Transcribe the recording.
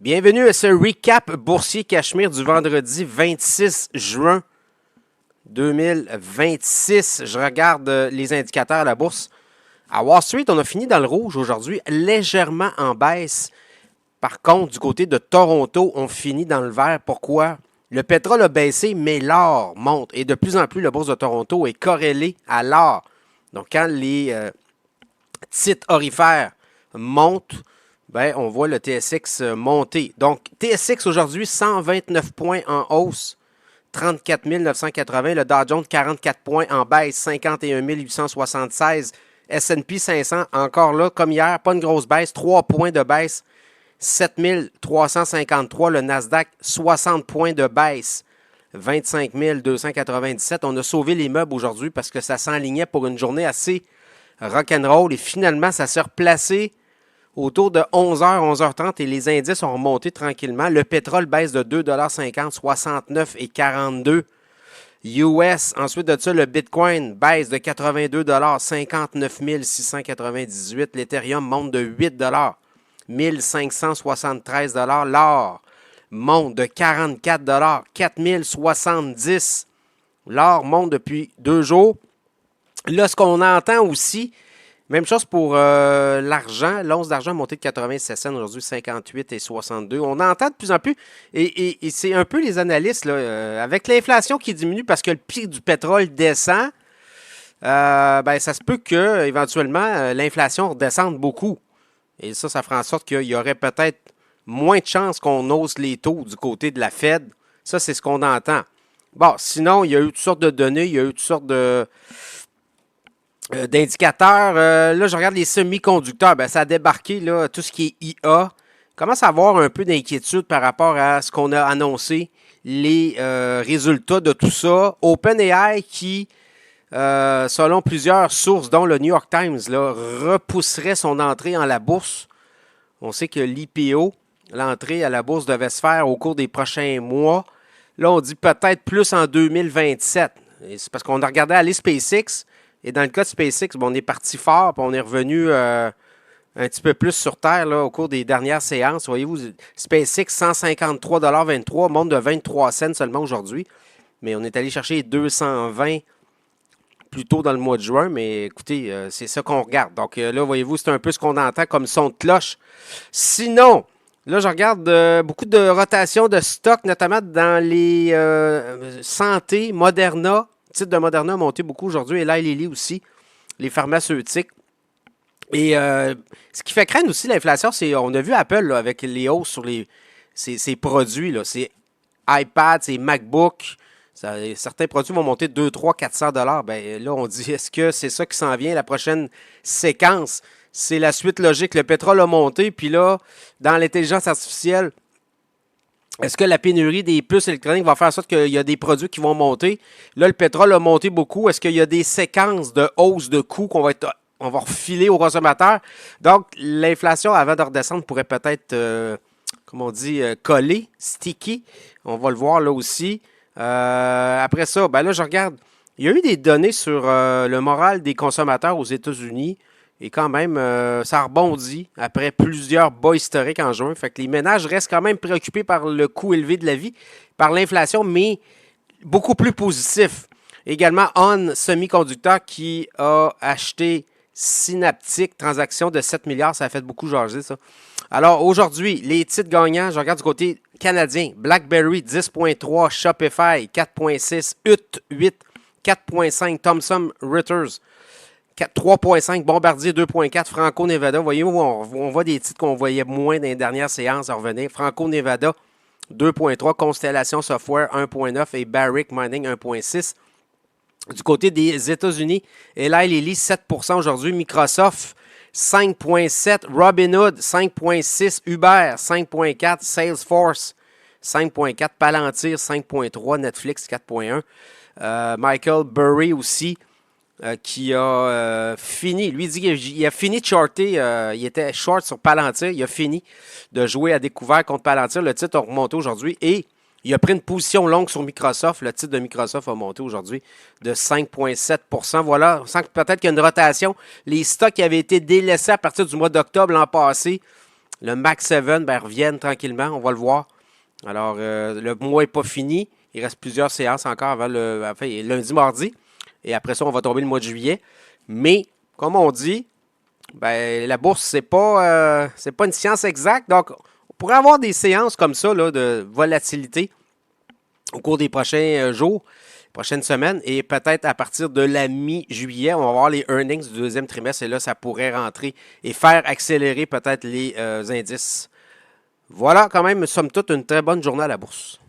Bienvenue à ce recap boursier Cachemire du vendredi 26 juin 2026. Je regarde les indicateurs à la bourse. À Wall Street, on a fini dans le rouge aujourd'hui, légèrement en baisse. Par contre, du côté de Toronto, on finit dans le vert. Pourquoi? Le pétrole a baissé, mais l'or monte. Et de plus en plus, la bourse de Toronto est corrélée à l'or. Donc, quand les titres orifères montent, ben, on voit le TSX monter. Donc, TSX aujourd'hui, 129 points en hausse, 34 980. Le Dow Jones, 44 points en baisse, 51 876. S&P 500, encore là, comme hier, pas une grosse baisse, 3 points de baisse, 7 353. Le Nasdaq, 60 points de baisse, 25 297. On a sauvé les meubles aujourd'hui parce que ça s'enlignait pour une journée assez rock'n'roll. Et finalement, ça s'est replacé autour de 11h, 11h30 et les indices ont remonté tranquillement. Le pétrole baisse de 2,50 $, 69 et 42 US. Ensuite de ça, le Bitcoin baisse de 82 $, 59 698. L'Ethereum monte de 8 $, 1573 $. L'or monte de 44 $, 4070. L'or monte depuis 2 jours. Là, ce qu'on entend aussi, même chose pour l'argent. L'once d'argent a monté de 87 cents aujourd'hui, 58 et 62. On entend de plus en plus, et c'est un peu les analystes, là, avec l'inflation qui diminue parce que le prix du pétrole descend, ben, ça se peut que éventuellement l'inflation redescende beaucoup. Et ça fera en sorte qu'il y aurait peut-être moins de chances qu'on hausse les taux du côté de la Fed. Ça, c'est ce qu'on entend. Bon, sinon, il y a eu toutes sortes de données, il y a eu toutes sortes d'indicateurs. Là, je regarde les semi-conducteurs. Ben, ça a débarqué, là, tout ce qui est IA. Commence à avoir un peu d'inquiétude par rapport à ce qu'on a annoncé, les résultats de tout ça. OpenAI qui, selon plusieurs sources, dont le New York Times, là, repousserait son entrée en la bourse. On sait que l'IPO, l'entrée à la bourse, devait se faire au cours des prochains mois. Là, on dit peut-être plus en 2027. Et c'est parce qu'on a regardé aller SpaceX. Et dans le cas de SpaceX, bon, on est parti fort, puis on est revenu un petit peu plus sur Terre là, au cours des dernières séances. Voyez-vous, SpaceX, 153,23 $, monte de 23 cents seulement aujourd'hui. Mais on est allé chercher 220 plus tôt dans le mois de juin. Mais écoutez, c'est ça qu'on regarde. Donc là, voyez-vous, c'est un peu ce qu'on entend comme son de cloche. Sinon, là, je regarde beaucoup de rotation de stock, notamment dans les santé, Moderna. Le titre de Moderna a monté beaucoup aujourd'hui. Et Eli Lilly aussi, les pharmaceutiques. Et ce qui fait craindre aussi l'inflation, c'est on a vu Apple là, avec les hausses sur ses produits. Là, c'est iPad, c'est MacBook. Certains produits vont monter de 2, 3, 400 $. Ben, là, on dit, est-ce que c'est ça qui s'en vient, la prochaine séquence? C'est la suite logique. Le pétrole a monté, puis là, dans l'intelligence artificielle, est-ce que la pénurie des puces électroniques va faire en sorte qu'il y a des produits qui vont monter? Là, le pétrole a monté beaucoup. Est-ce qu'il y a des séquences de hausse de coûts qu'on va refiler aux consommateurs? Donc, l'inflation, avant de redescendre, pourrait peut-être, comme on dit, coller, sticky. On va le voir là aussi. Après ça, ben là, je regarde. Il y a eu des données sur le moral des consommateurs aux États-Unis. Et quand même, ça rebondit après plusieurs bas historiques en juin. Fait que les ménages restent quand même préoccupés par le coût élevé de la vie, par l'inflation, mais beaucoup plus positif. Également, On Semiconductor qui a acheté Synaptic, transaction de 7 milliards. Ça a fait beaucoup jaser, ça. Alors, aujourd'hui, les titres gagnants, je regarde du côté canadien. BlackBerry, 10,3. Shopify, 4,6. UT, 8. 4,5. Thomson Reuters, 3,5, Bombardier 2,4, Franco-Nevada. Voyez-vous, on voit des titres qu'on voyait moins dans les dernières séances à revenir. Franco-Nevada 2,3, Constellation Software 1,9 et Barrick Mining 1,6. Du côté des États-Unis, Eli Lilly 7% aujourd'hui, Microsoft 5,7, Robinhood 5,6, Uber 5,4, Salesforce 5,4, Palantir 5,3, Netflix 4,1. Michael Burry aussi, qui a fini, lui dit qu'il a fini de shorter, il était short sur Palantir, il a fini de jouer à découvert contre Palantir, le titre a remonté aujourd'hui et il a pris une position longue sur Microsoft, le titre de Microsoft a monté aujourd'hui de 5,7%, voilà, on sent que peut-être qu'il y a une rotation, les stocks qui avaient été délaissés à partir du mois d'octobre l'an passé, Le Max 7 reviennent tranquillement, on va le voir. Alors, le mois n'est pas fini. Il reste plusieurs séances encore avant lundi, mardi. Et après ça, on va tomber le mois de juillet. Mais, comme on dit, la bourse, c'est pas une science exacte. Donc, on pourrait avoir des séances comme ça là, de volatilité au cours des prochains jours, prochaines semaines. Et peut-être à partir de la mi-juillet, on va voir les earnings du deuxième trimestre. Et là, ça pourrait rentrer et faire accélérer peut-être les indices. Voilà quand même, somme toute, une très bonne journée à la bourse.